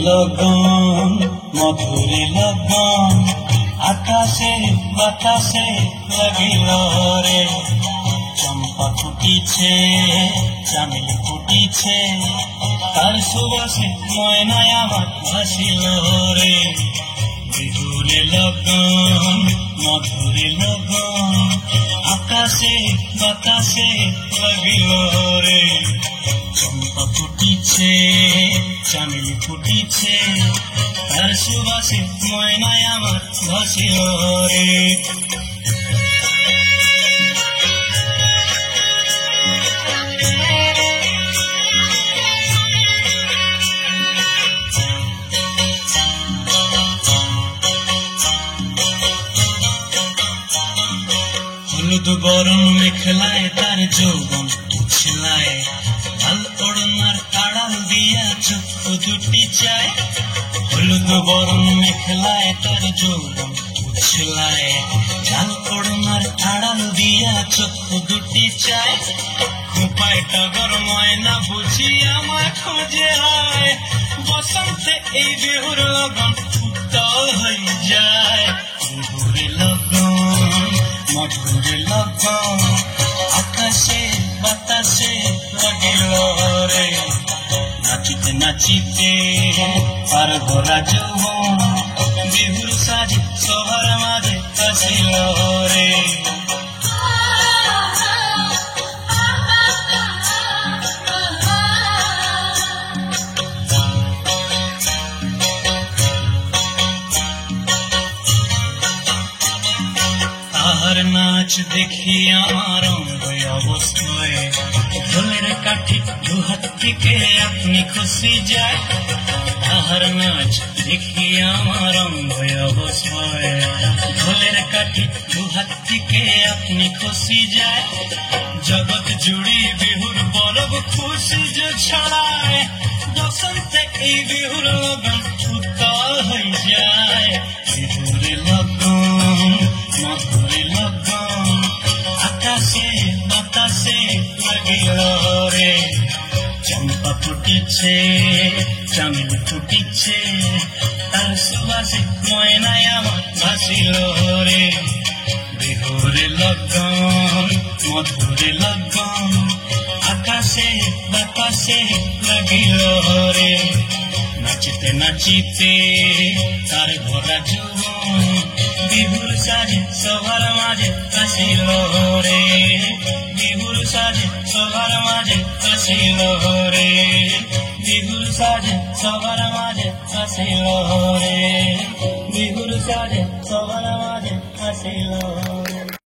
লগন মধুরে লগন আকাশে বাতাসে লাগিল রে চম্পা ফুটিছে চামেলি ফুটিছে তার সুবাসে ময়নায় আমার ভাসিল রে বিহুরে লগন মধুরে লগন আকাশে বাতাসে লাগিল রে চম্পা ফুটিছে চামেলি ফুটিছে তার সুবাসে ময়নায় আমার ভাসিল রে হলুদ বরণ মেখলায় তার যৌবন উছলায় লাল ওড়নার আড়াল দিয়া চক্ষু দুটি চায় হলুদ বরণ মেখলায় তার যৌবন উছলায় লাল ওড়নার আড়াল দিয়া চক্ষু দুটি চায় খোপায় টগর ময়না বুঝি আমায় খোঁজে আয় বসন্তে এই বিহুর লগন উত্তল হয়ে যায় বিহুরে লগন মধুরে লগন আকাশে বাতাসে লাগিল রে নাচিতে নাচিতে পার ভরা যৌবন বিহুর সাজে সবার মাঝে আসিল রে তাহার নাচ দেখি আমার অঙ্গ অবস্থায় ঢোলের কাঠি দুহাত থেকে আপনি খুশি যায় তাহার নাচ দেখি আমার অঙ্গ অবস্থায় ঢোলের কাঠি দুহাত থেকে আপনি খুশি যায় জগৎ জুড়ি বিহুর পরব খুশি যে ছড়ায় বসন্তে এই বিহুর লগন উত্তল হয়ে যায় বিহুরে লগন মধুরে লগন আকাশে বাতাসে লাগিল রে চম্পা ফুটিছে চামেলি ফুটিছে তার সুবাসে ময়নায় আমার ভাসিল রে বিহুরে লগন মধুরে লগন আকাশে বাতাসে লাগিল রে নাচিতে নাচিতে তার ভরা যৌবন বিহুর সাজে সবার মাঝে আসিল রে বিহুর সাজে সবার মাঝে আসিল রে বিহুর সাজে সবার মাঝে আসিল রে বিহুর সাজে সবার মাঝে আসিল